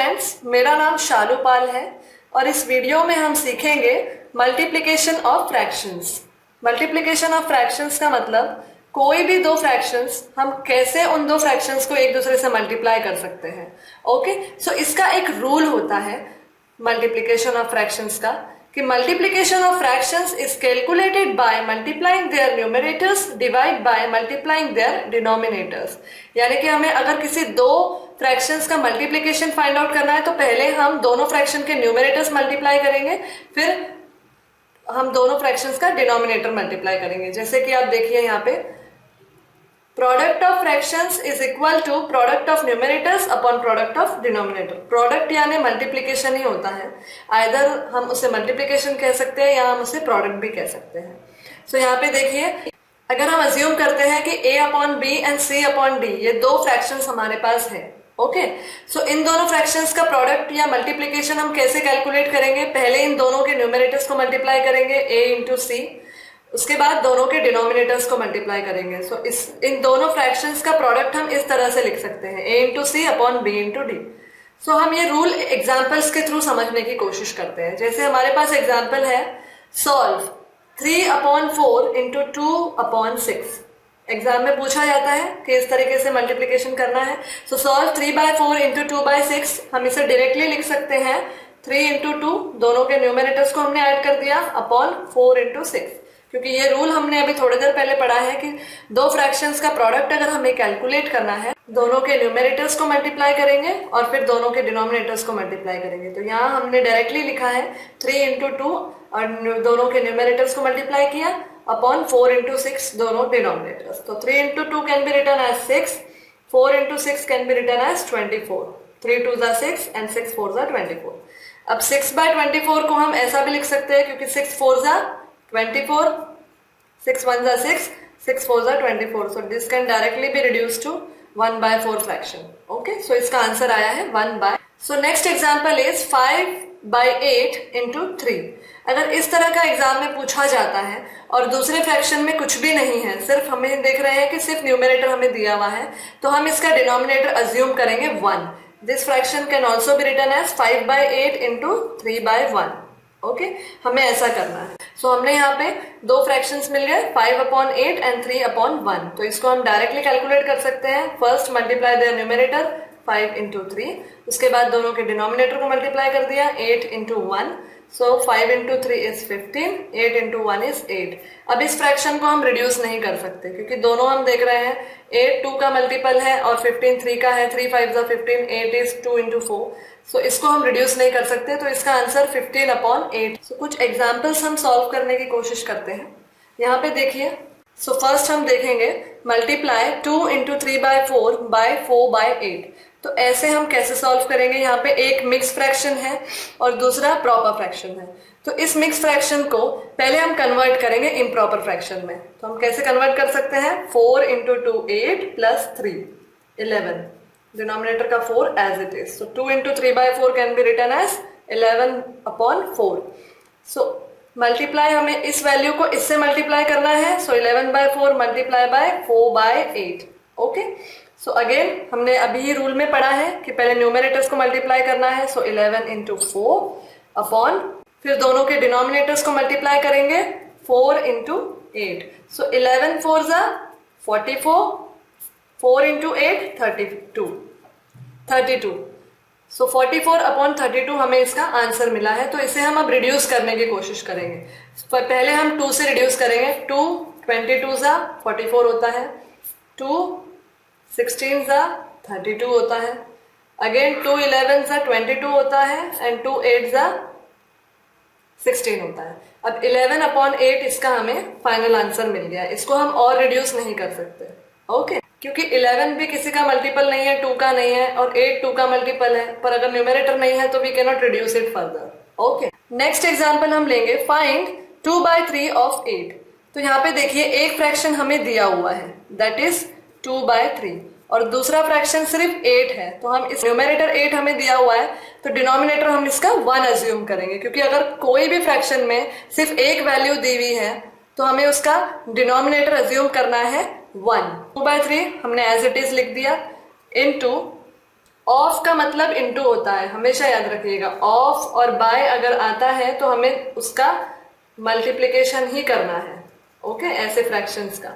Friends, मेरा नाम शालू पाल है और इस वीडियो में हम सीखेंगे multiplication of fractions. Multiplication of fractions का मतलब कोई भी दो फ्रैक्शंस हम कैसे उन दो फ्रैक्शंस को एक दूसरे से मल्टीप्लाई कर सकते हैं। ओके, सो इसका एक रूल होता है मल्टीप्लिकेशन ऑफ फ्रैक्शंस का कि multiplication of fractions is calculated by multiplying their numerators divide by multiplying their denominators. यानी कि हमें अगर किसी दो फ्रैक्शंस का मल्टीप्लिकेशन फाइंड आउट करना है तो पहले हम दोनों फ्रैक्शन के न्यूमरेटर्स मल्टीप्लाई करेंगे, फिर हम दोनों फ्रैक्शंस का डिनोमिनेटर मल्टीप्लाई करेंगे। जैसे कि आप देखिए यहाँ पे product of fractions is equal to product of numerators upon product of denominator. Product यानी मल्टीप्लिकेशन ही होता है, आइदर हम उसे मल्टीप्लिकेशन कह सकते हैं या हम उसे प्रोडक्ट भी कह सकते हैं। सो यहाँ पे देखिए, अगर हम अज्यूम करते हैं कि a upon B and c upon D ये दो फ्रैक्शंस हमारे पास है। ओके, सो इन दोनों फ्रैक्शंस का प्रोडक्ट या मल्टीप्लिकेशन हम कैसे कैलकुलेट करेंगे? पहले इन दोनों के न्यूमरेटर्स को मल्टीप्लाई करेंगे a इंटू सी, उसके बाद दोनों के डिनोमिनेटर्स को मल्टीप्लाई करेंगे। सो इन दोनों फ्रैक्शंस का प्रोडक्ट हम इस तरह से लिख सकते हैं a into C upon B into D. So हम ये रूल एग्जाम्पल्स के थ्रू समझने की कोशिश करते हैं। जैसे हमारे पास एग्जाम्पल है, solve 3 upon 4 into 2 upon 6। Exam में पूछा जाता है कि इस तरीके से मल्टीप्लिकेशन करना है। So solve 3 by 4 into 2 by 6। हम इसे डायरेक्टली लिख सकते हैं 3 इंटू 2, दोनों के न्यूमरेटर्स को हमने ऐड कर दिया, अपॉन 4 इंटू 6। क्योंकि ये रूल हमने अभी थोड़ी देर पहले पढ़ा है कि दो फ्रैक्शंस का प्रोडक्ट अगर हमें कैलकुलेट करना है, दोनों के न्यूमरेटर्स को मल्टीप्लाई करेंगे और फिर दोनों के डिनोमिनेटर्स को मल्टीप्लाई करेंगे। तो यहाँ हमने डायरेक्टली लिखा है 3 इंटू 2 और दोनों के न्यूमरेटर्स को मल्टीप्लाई किया अपॉन 4 इंटू 6 दोनों डिनोमिनेटर्स। तो 3 into 2 can be written as 6, 4 into 6 can be written as 24। 3 2 जा 6 एंड 6 4 जा 24। अब 6 बाय 24 को हम ऐसा भी लिख सकते हैं क्योंकि 6 4 जा 24, 6 1 जा 6, 6 4 जा 24। So this can directly be reduced to 1 by 4 fraction. Okay, so इसका आंसर आया है 1 by। So next example is 5 by 8 into 3। अगर इस तरह का एग्जाम में पूछा जाता है और दूसरे फ्रैक्शन में कुछ भी नहीं है, सिर्फ हमें देख रहे हैं कि सिर्फ न्यूमरेटर हमें दिया हुआ है, तो हम इसका डिनोमिनेटर अज्यूम करेंगे 1। This fraction can also be written as 5 by 8 into 3 by 1। Okay, हमें ऐसा करना है। सो हमने यहाँ पे दो फ्रैक्शंस मिल गए, 5 अपॉन 8 एंड 3 अपॉन 1। तो इसको हम डायरेक्टली कैलकुलेट कर सकते हैं। First multiply their numerator 5 into 3, उसके बाद दोनों के डिनोमिनेटर को मल्टीप्लाई कर दिया 8 into 1। So 5 into 3 is 15, 8 into 1 is 8। अब इस फ्रैक्शन को हम रिड्यूस नहीं कर सकते क्योंकि दोनों हम देख रहे हैं 8 2 का मल्टीपल है और 15 3 का है। 3 5 जा 15, 8 इज 2 इंटू 4। सो इसको हम रिड्यूस नहीं कर सकते, तो इसका आंसर 15 अपॉन 8। सो कुछ एग्जाम्पल्स हम सॉल्व करने की कोशिश करते हैं। यहाँ पे देखिए, सो फर्स्ट हम देखेंगे multiply 2 into 3 by 4 by 4 by 8। तो ऐसे हम कैसे सॉल्व करेंगे? यहाँ पे एक मिक्स फ्रैक्शन है और दूसरा प्रॉपर फ्रैक्शन है। तो इस मिक्स फ्रैक्शन को पहले हम कन्वर्ट करेंगे इम्प्रॉपर फ्रैक्शन में। तो हम कैसे कन्वर्ट कर सकते हैं? 4 इंटू 2 8 प्लस 3 11। डिनोमिनेटर का 4 as it is. So 2 into 3 by 4 can be written as 11 upon 4। So multiply हमें इस वैल्यू को इससे मल्टीप्लाई करना है। So 11 by 4 multiply by 4 by 8। Okay, so again हमने अभी ही रूल में पढ़ा है कि पहले न्यूमरेटर्स को मल्टीप्लाई करना है। सो 11 इंटू 4 अपॉन, फिर दोनों के डिनोमिनेटर्स को मल्टीप्लाई करेंगे 4 इंटू 8। सो 11 4 जा 44, 4 इंटू 8 32। सो 44 अपॉन 32 हमें इसका आंसर मिला है। तो इसे हम अब रिड्यूस करने की कोशिश करेंगे। पहले हम 2 से रिड्यूस करेंगे। 2 22 जा 44 होता है, 2 16 जा 32 होता है, अगेन 2 11 जा 22 होता है एंड 2 8 जा 16 होता है। अब 11 अपॉन 8 इसका हमें फाइनल आंसर मिल गया। इसको हम और रिड्यूस नहीं कर सकते। ओके, क्योंकि 11 भी किसी का मल्टीपल नहीं है, 2 का नहीं है, और 8 2 का मल्टीपल है, पर अगर न्यूमरेटर नहीं है तो we can not reduce it further. Okay, next example हम लेंगे, फाइंड 2 बाय 3 ऑफ 8। तो यहाँ पे देखिए एक फ्रैक्शन हमें दिया हुआ है, दैट इज 2 बाय 3, और दूसरा फ्रैक्शन सिर्फ 8 है। तो हम इस न्यूमरेटर 8 हमें दिया हुआ है, तो डिनोमिनेटर हम इसका 1 अज्यूम करेंगे, क्योंकि अगर कोई भी फ्रैक्शन में सिर्फ एक वैल्यू दी हुई है तो हमें उसका डिनोमिनेटर अज्यूम करना है 1। 2 बाय 3 हमने एज इट इज लिख दिया, इनटू ऑफ का मतलब इनटू होता है, हमेशा याद रखिएगा। ऑफ और बाय अगर आता है तो हमें उसका मल्टीप्लिकेशन ही करना है, ओके, ऐसे फ्रैक्शंस का।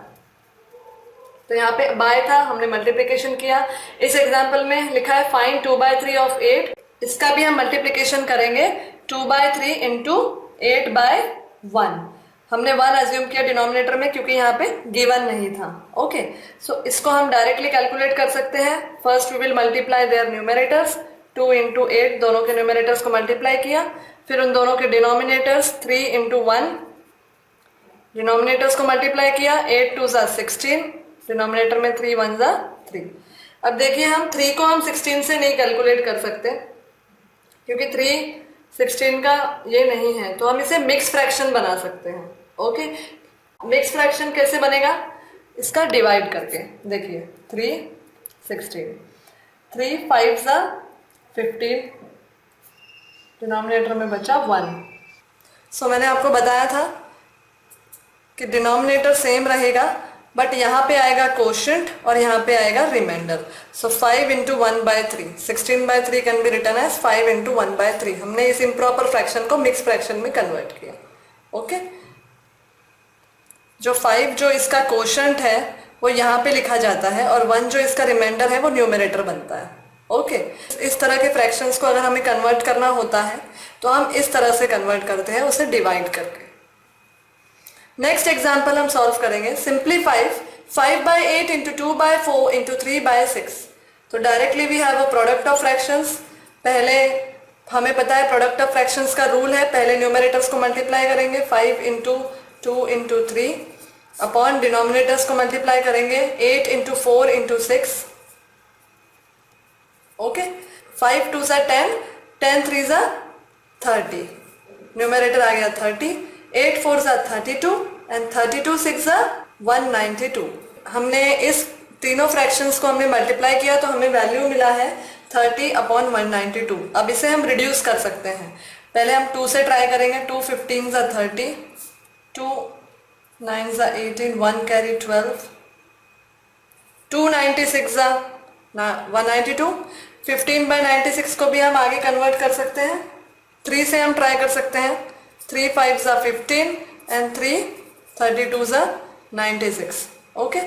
तो यहाँ पे बाय था, हमने मल्टीप्लिकेशन किया। इस एग्जांपल में लिखा है फाइंड 2/3 ऑफ 8, इसका भी हम मल्टीप्लिकेशन करेंगे 2/3 इंटू 8/1। हमने 1 अज्यूम किया डिनोमिनेटर में क्योंकि यहाँ पे गिवन नहीं था, ओके। सो इसको हम डायरेक्टली कैलकुलेट कर सकते हैं। First we will multiply their numerators, 2 into 8 दोनों के न्यूमेरेटर्स को मल्टीप्लाई किया, फिर उन दोनों के डिनोमिनेटर्स 3 इंटू 1 डिनोमिनेटर्स को मल्टीप्लाई किया, 8 2 ज़ा 16, डिनोमिनेटर में 3 1 ज़ा 3। अब देखिए हम 3 को हम 16 से नहीं कैलकुलेट कर सकते क्योंकि 3 16 का ये नहीं है, तो हम इसे मिक्स फ्रैक्शन बना सकते हैं, ओके। मिक्स फ्रैक्शन कैसे बनेगा, इसका डिवाइड करके। देखिए 3 16, 3 5 ज़ा 15, डिनोमिनेटर में बचा 1। सो मैंने आपको बताया था कि डिनोमिनेटर सेम रहेगा बट यहाँ पे आएगा कोशेंट और यहाँ पे आएगा reminder. So 5 into 1/3, 16/3 can be written as 5 into 1/3। हमने इस इम्प्रॉपर फ्रैक्शन को मिक्स फ्रैक्शन में कन्वर्ट किया, ओके। जो 5 जो इसका कोशेंट है वो यहाँ पे लिखा जाता है और 1 जो इसका रिमाइंडर है वो न्यूमरेटर बनता है, ओके। इस तरह के फ्रैक्शंस को अगर हमें कन्वर्ट करना होता है तो हम इस तरह से कन्वर्ट करते हैं, उसे डिवाइड करके। नेक्स्ट एग्जाम्पल हम सॉल्व करेंगे। Simplify 5/8 into 2/4 into 3/6। तो directly we have a product of fractions. पहले हमें पता है प्रोडक्ट ऑफ फ्रैक्शंस का रूल है, पहले न्यूमरेटर्स को मल्टीप्लाई करेंगे 5 इंटू 2 इंटू 3 अपॉन डिनोमिनेटर्स को मल्टीप्लाई करेंगे 8 इंटू 4 इंटू 6, ओके। 5 2 ज़ा 10, 10 3 ज़ा 30, न्यूमरेटर आ गया 30, 8 4 ज़ा 32 एंड 32 6 ज़ा 192। हमने इस तीनों फ्रैक्शंस को हमने मल्टीप्लाई किया तो हमें वैल्यू मिला है 30/192। अब इसे हम रिड्यूस कर सकते हैं। पहले हम 2 से ट्राई करेंगे, 2 15 ज़ा 30, 2 9 ज़ा 18, 1 कैरी 12, 2 96 ज़ा 192। 15/96 को भी हम आगे कन्वर्ट कर सकते हैं, 3 से हम ट्राई कर सकते हैं, 3 5 ज़ा 15 एंड 3 32 ज़ा 96, ओके।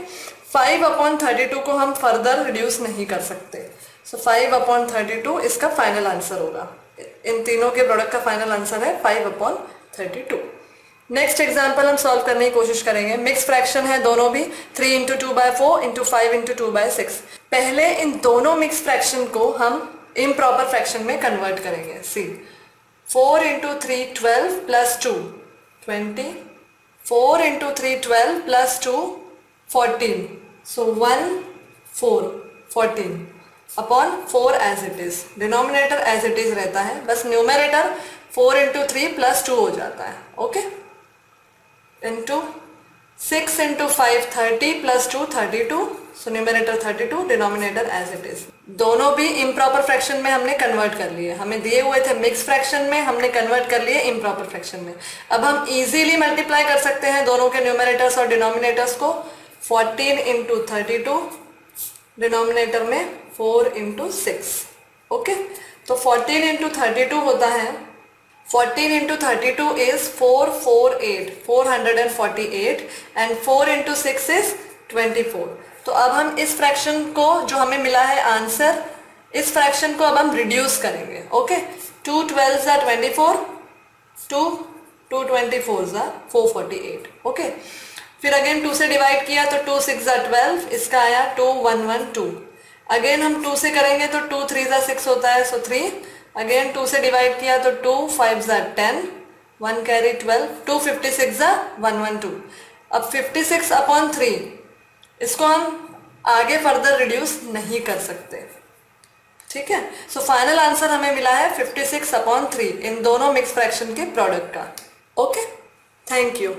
5/32 को हम फर्दर रिड्यूस नहीं कर सकते, सो 5/32 इसका फाइनल आंसर होगा। इन तीनों के प्रोडक्ट का फाइनल आंसर है 5/32। नेक्स्ट एग्जाम्पल हम सॉल्व करने की कोशिश करेंगे। मिक्स फ्रैक्शन है दोनों भी, 3 इंटू 2/4 इंटू 5 इंटू 2/6। पहले इन दोनों मिक्स फ्रैक्शन को हम इम्प्रॉपर फ्रैक्शन में कन्वर्ट करेंगे। See 4 into 3 12 plus 2 20, 4 into 3 12 plus 2 14, so 1 4 14 upon 4 as it is. Denominator as it is रहता है, बस न्यूमरेटर 4 इंटू 3 प्लस 2 हो जाता है, okay. Into 6 into 5 30 plus 2 32, so numerator 32, denominator as it is. दोनों भी इम्प्रॉपर फ्रैक्शन में हमने कन्वर्ट कर लिए। हमें दिए हुए थे मिक्स फ्रैक्शन में, हमने कन्वर्ट कर लिए इम्प्रॉपर फ्रैक्शन में। अब हम इजीली मल्टीप्लाई कर सकते हैं दोनों के न्यूमरेटर्स और डिनोमिनेटर्स को। 14 इंटू 32, डिनोमिनेटर में 4 इंटू 6, ओके। तो 14 इंटू 32 होता है, 14 into 32 is 448, 448 and 4 into 6 is 24। तो अब हम इस फ्रैक्शन को, जो हमें मिला है आंसर, इस फ्रैक्शन को अब हम रिड्यूस करेंगे, ओके। 2 12 ज़ा 24, 2 2 24 ज़ा 448, ओके। फिर अगेन 2 से डिवाइड किया तो 2 6 ज़ा 12, इसका आया 2 1 1 2। अगेन हम 2 से करेंगे तो 2 3 ज़ा 6 होता है, सो 3। अगेन 2 से डिवाइड किया तो 2 5 ज़ा 10, 1 कैरी 12, 2 56 ज़ा 112। अब 56 अपॉन 3, इसको हम आगे फर्दर रिड्यूस नहीं कर सकते, ठीक है। सो फाइनल आंसर हमें मिला है 56/3 इन दोनों मिक्स फ्रैक्शन के प्रोडक्ट का, ओके। Thank you.